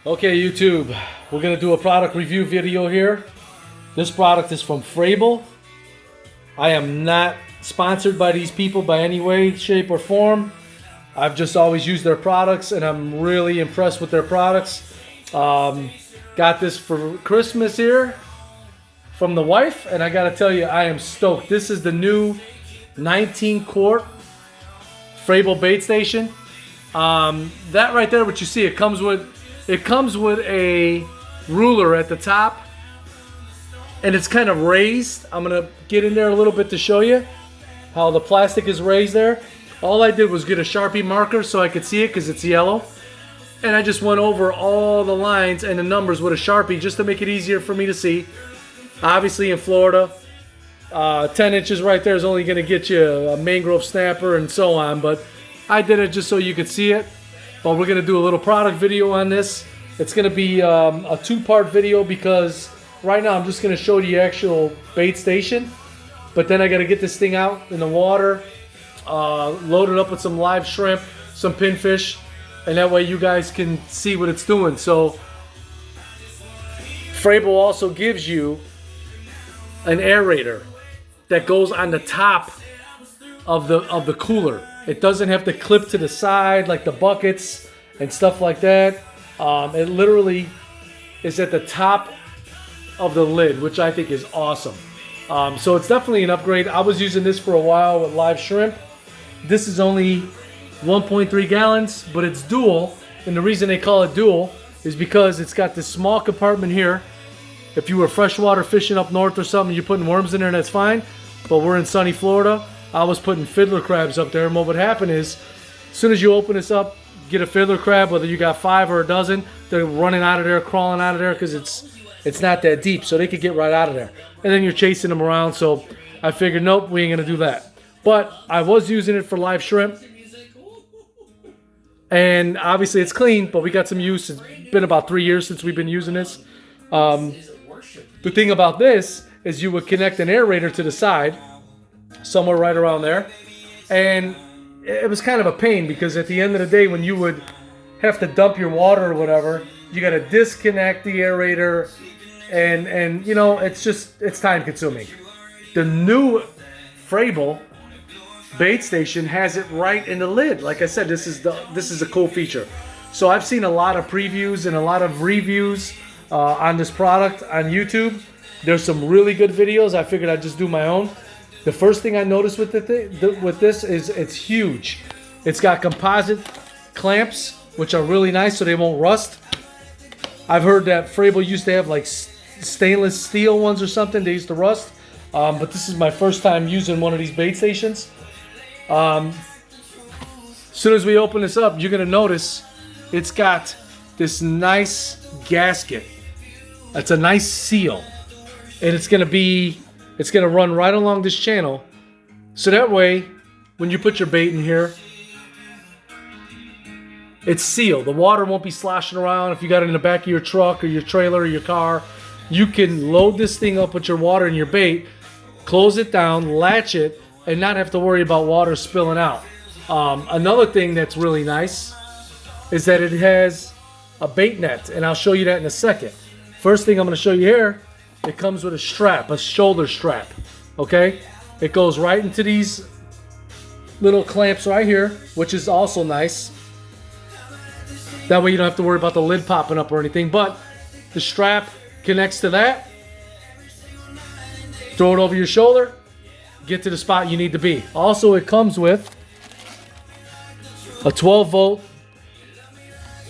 Okay, YouTube, we're gonna do a product review video here. This product is from Frabill. I am not sponsored by these people by any way, shape, or form. I've just always used their products and I'm really impressed with their products. Got this for Christmas here from the wife, and I gotta tell you, I am stoked. This is the new 19 quart Frabill Bait Station. That right there, what you see, it comes with a ruler at the top, and it's kind of raised. I'm gonna get in there a little bit to show you how the plastic is raised there. All I did was get a Sharpie marker so I could see it because it's yellow, and I just went over all the lines and the numbers with a Sharpie just to make it easier for me to see. Obviously in Florida, 10 inches right there is only gonna get you a mangrove snapper and so on, but I did it just so you could see it. But we're gonna do a little product video on this. It's gonna be a two-part video because right now I'm just gonna show you the actual bait station, but then I gotta get this thing out in the water, load it up with some live shrimp, some pinfish, and that way you guys can see what it's doing. So Frabill also gives you an aerator that goes on the top of the cooler. It doesn't have to clip to the side like the buckets and stuff like that. It literally is at the top of the lid, which I think is awesome. So it's definitely an upgrade. I was using this for a while with live shrimp. This is only 1.3 gallons, but it's dual. And the reason they call it dual is because it's got this small compartment here. If you were freshwater fishing up north or something, you're putting worms in there, that's fine. But we're in sunny Florida. I was putting fiddler crabs up there, and what would happen is, as soon as you open this up, get a fiddler crab, whether you got 5 or a dozen, they're running out of there, crawling out of there, because it's not that deep, so they could get right out of there. And then you're chasing them around, so I figured, nope, we ain't gonna do that. But I was using it for live shrimp, and obviously it's clean, but we got some use. It's been about 3 years since we've been using this. The thing about this is you would connect an aerator to the side, somewhere right around there, and it was kind of a pain because at the end of the day when you would have to dump your water or whatever, you got to disconnect the aerator, and you know, it's time consuming. The new Frabill Bait Station has it right in the lid. Like I said, this is a cool feature. So I've seen a lot of previews and a lot of reviews on this product on YouTube. There's some really good videos. I figured I'd just do my own. The first thing I noticed with this is it's huge. It's got composite clamps, which are really nice so they won't rust. I've heard that Frabill used to have like stainless steel ones or something. They used to rust. But this is my first time using one of these bait stations. As soon as we open this up, you're gonna notice it's got this nice gasket. It's a nice seal, and it's gonna run right along this channel, so that way when you put your bait in here, it's sealed. The water won't be sloshing around. If you got it in the back of your truck or your trailer or your car, you can load this thing up with your water and your bait, close it down, latch it, and not have to worry about water spilling out. Another thing that's really nice is that it has a bait net, and I'll show you that in a second. First thing I'm going to show you here, it comes with a strap, a shoulder strap, okay? It goes right into these little clamps right here, which is also nice. That way you don't have to worry about the lid popping up or anything, but the strap connects to that. Throw it over your shoulder, get to the spot you need to be. Also, it comes with a 12-volt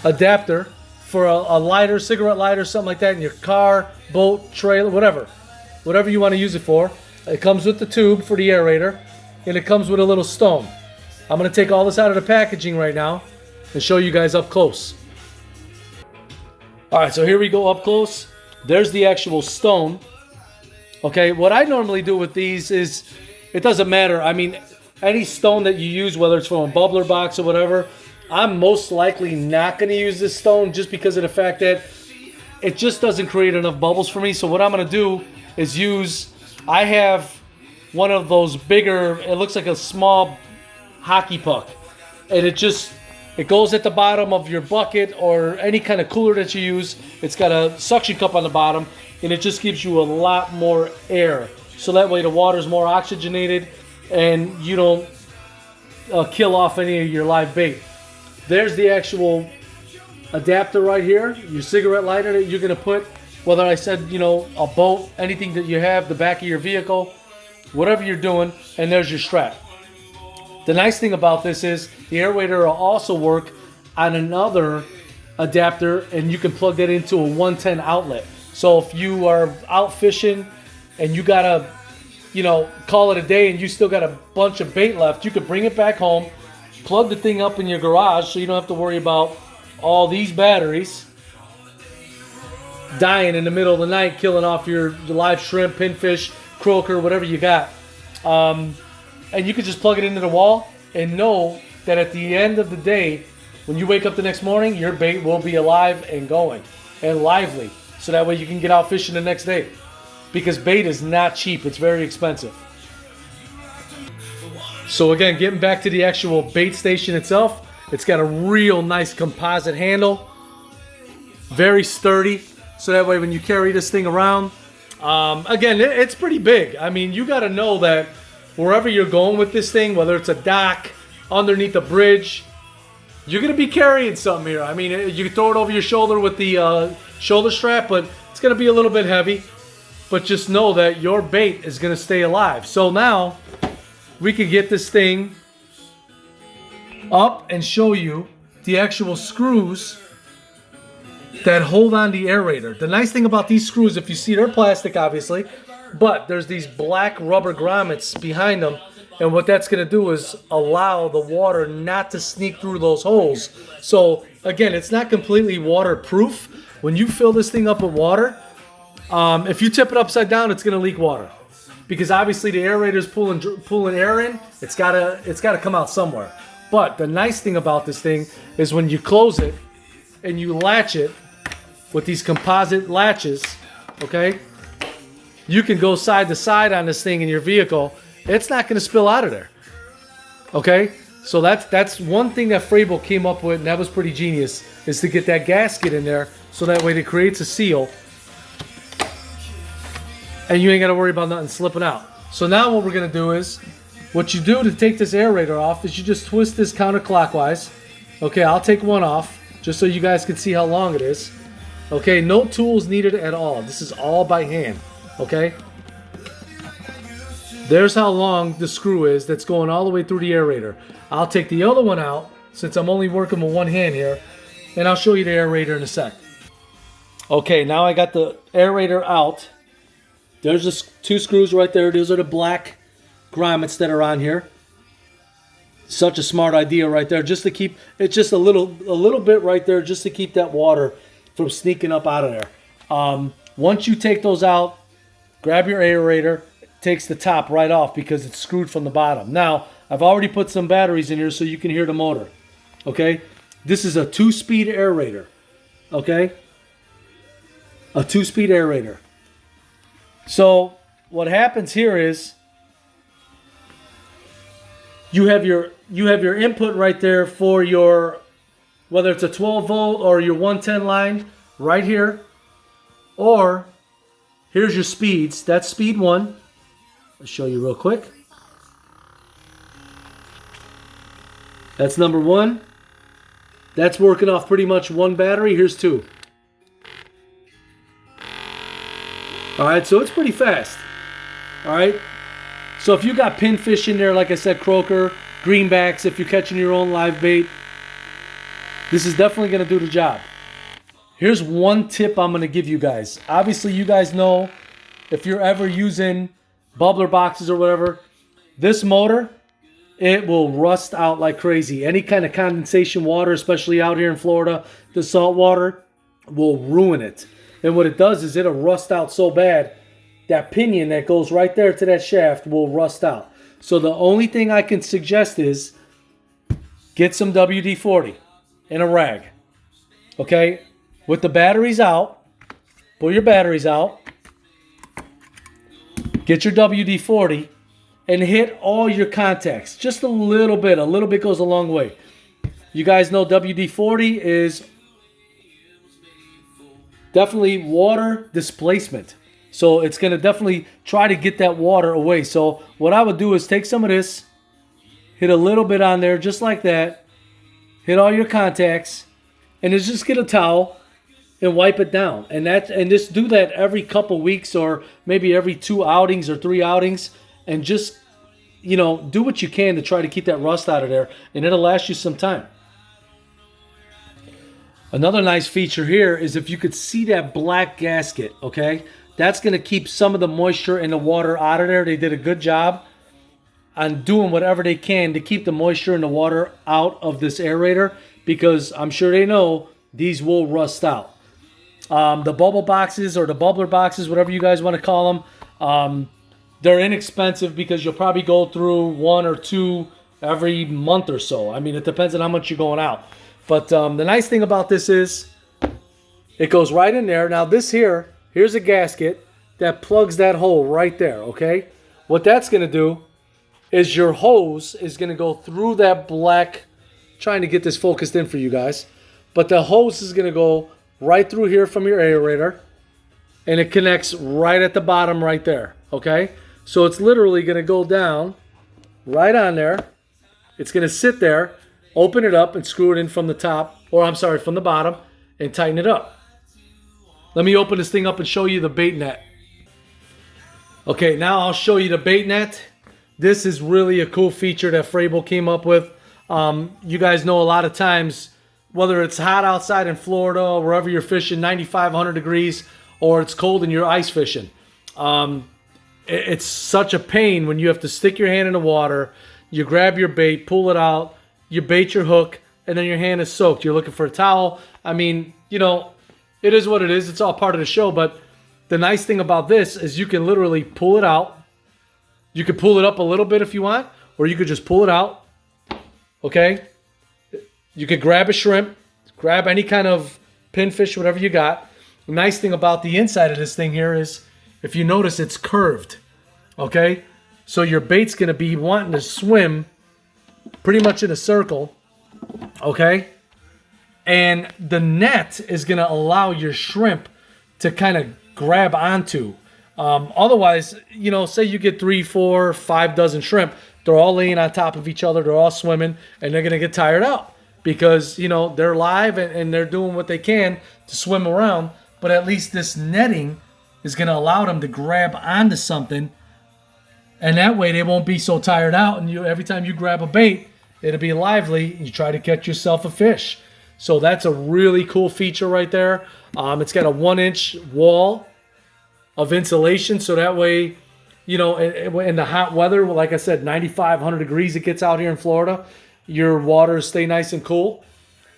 adapter for a lighter, cigarette lighter, something like that in your car, boat, trailer, whatever you want to use it for. It comes with the tube for the aerator, and it comes with a little stone. I'm going to take all this out of the packaging right now and show you guys up close. All right, so here we go up close. There's the actual stone. Okay, what I normally do with these is, it doesn't matter. I mean, any stone that you use, whether it's from a bubbler box or whatever, I'm most likely not going to use this stone just because of the fact that it just doesn't create enough bubbles for me. So what I'm going to do is I have one of those bigger, it looks like a small hockey puck, and it just It goes at the bottom of your bucket or any kind of cooler that you use. It's got a suction cup on the bottom, and it just gives you a lot more air. So that way the water is more oxygenated and you don't kill off any of your live bait. There's the actual adapter right here, your cigarette lighter that you're going to put, whether I said, you know, a boat, anything that you have, the back of your vehicle, whatever you're doing, and there's your strap. The nice thing about this is the Aerator will also work on another adapter, and you can plug that into a 110 outlet. So if you are out fishing and you gotta, you know, call it a day and you still got a bunch of bait left, you could bring it back home, plug the thing up in your garage so you don't have to worry about all these batteries dying in the middle of the night, killing off your live shrimp, pinfish, croaker, whatever you got. And you could just plug it into the wall and know that at the end of the day, when you wake up the next morning, your bait will be alive and going and lively. So that way you can get out fishing the next day. Because bait is not cheap. It's very expensive. So again, getting back to the actual bait station itself, it's got a real nice composite handle. Very sturdy. So that way when you carry this thing around, again, it's pretty big. I mean, you got to know that wherever you're going with this thing, whether it's a dock, underneath a bridge, you're going to be carrying something here. I mean, you can throw it over your shoulder with the shoulder strap, but it's going to be a little bit heavy. But just know that your bait is going to stay alive. So now we can get this thing up and show you the actual screws that hold on the Aerator. The nice thing about these screws, if you see, they're plastic obviously, but there's these black rubber grommets behind them, and what that's going to do is allow the water not to sneak through those holes. So again, it's not completely waterproof. When you fill this thing up with water, if you tip it upside down, it's going to leak water, because obviously the Aerator's pulling air in. It's got to come out somewhere. But the nice thing about this thing is when you close it and you latch it with these composite latches, okay, you can go side to side on this thing in your vehicle. It's not going to spill out of there. Okay, so that's one thing that Frabill came up with, and that was pretty genius, is to get that gasket in there so that way it creates a seal, and you ain't got to worry about nothing slipping out. So now what we're going to do is, what you do to take this Aerator off is you just twist this counterclockwise. Okay, I'll take one off just so you guys can see how long it is. Okay, no tools needed at all. This is all by hand. Okay, there's how long the screw is that's going all the way through the Aerator. I'll take the other one out since I'm only working with one hand here, and I'll show you the Aerator in a sec. Okay, now I got the Aerator out. There's the two screws right there. Those are the black grommets that are on here. Such a smart idea right there, just to keep it just a little bit right there, just to keep that water from sneaking up out of there. Once you take those out, grab your Aerator. It takes the top right off because it's screwed from the bottom. Now, I've already put some batteries in here so you can hear the motor. Okay? This is a 2-speed Aerator. Okay? A 2-speed Aerator. So, what happens here is you have your input right there for your, whether it's a 12 volt or your 110 line right here, or here's your speeds. That's speed 1. I'll show you real quick. That's number 1. That's working off pretty much one battery. Here's 2. Alright, so it's pretty fast. Alright, so if you got pinfish in there, like I said, croaker, greenbacks, if you're catching your own live bait, this is definitely going to do the job. Here's one tip I'm going to give you guys. Obviously, you guys know, if you're ever using bubbler boxes or whatever, this motor, it will rust out like crazy. Any kind of condensation water, especially out here in Florida, the salt water will ruin it. And what it does is it'll rust out so bad, that pinion that goes right there to that shaft will rust out. So the only thing I can suggest is get some WD-40 in a rag. Okay? With the batteries out, pull your batteries out, get your WD-40, and hit all your contacts. Just a little bit. A little bit goes a long way. You guys know WD-40 is definitely water displacement. So it's going to definitely try to get that water away. So what I would do is take some of this, hit a little bit on there just like that, hit all your contacts, and then just get a towel and wipe it down. And just do that every couple weeks, or maybe every 2 outings or 3 outings, and just, you know, do what you can to try to keep that rust out of there, and it'll last you some time. Another nice feature here is if you could see that black gasket, okay? That's going to keep some of the moisture and the water out of there. They did a good job on doing whatever they can to keep the moisture and the water out of this aerator, because I'm sure they know these will rust out. The bubble boxes, or the bubbler boxes, whatever you guys want to call them, they're inexpensive because you'll probably go through 1 or 2 every month or so. I mean, it depends on how much you're going out. But the nice thing about this is it goes right in there. Now this here's a gasket that plugs that hole right there, okay? What that's going to do is your hose is going to go through that black, trying to get this focused in for you guys, but the hose is going to go right through here from your aerator, and it connects right at the bottom right there, okay? So it's literally going to go down right on there. It's going to sit there. Open it up and screw it in from the top, or I'm sorry, from the bottom, and tighten it up. Let me open this thing up and show you the bait net. Okay, now I'll show you the bait net. This is really a cool feature that Frabill came up with. You guys know a lot of times, whether it's hot outside in Florida or wherever you're fishing, 95, 100 degrees, or it's cold and you're ice fishing. It's such a pain when you have to stick your hand in the water, you grab your bait, pull it out, you bait your hook, and then your hand is soaked. You're looking for a towel. I mean, you know, it is what it is. It's all part of the show. But the nice thing about this is you can literally pull it out. You can pull it up a little bit if you want, or you could just pull it out. Okay? You could grab a shrimp, grab any kind of pinfish, whatever you got. The nice thing about the inside of this thing here is, if you notice, it's curved. Okay? So your bait's going to be wanting to swim pretty much in a circle, okay? And the net is going to allow your shrimp to kind of grab onto. Otherwise, you know, say you get 3, 4, 5 dozen shrimp, they're all laying on top of each other, they're all swimming, and they're going to get tired out because, you know, they're live and they're doing what they can to swim around. But at least this netting is going to allow them to grab onto something, and that way they won't be so tired out, and every time you grab a bait, it'll be lively, and you try to catch yourself a fish. So that's a really cool feature right there. It's got a 1-inch wall of insulation, so that way, you know, in the hot weather, like I said, 95, 100 degrees it gets out here in Florida, your waters stay nice and cool.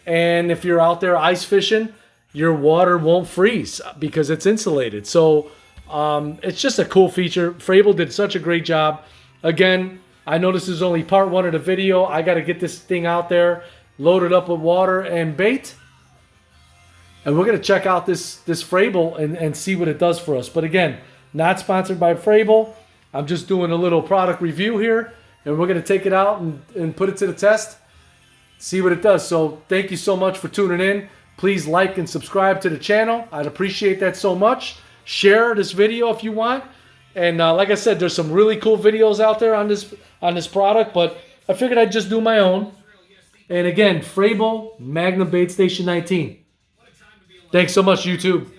And if you're out there ice fishing, your water won't freeze because it's insulated. So it's just a cool feature. Frabill did such a great job. Again, I know this is only part 1 of the video. I got to get this thing out there, load it up with water and bait. And we're going to check out this Frabill and see what it does for us. But again, not sponsored by Frabill. I'm just doing a little product review here. And we're going to take it out and put it to the test, see what it does. So thank you so much for tuning in. Please like and subscribe to the channel. I'd appreciate that so much. Share this video if you want. And like I said, there's some really cool videos out there on this product, but I figured I'd just do my own. And again, Frabill Magnum Bait Station 19. Thanks so much, YouTube.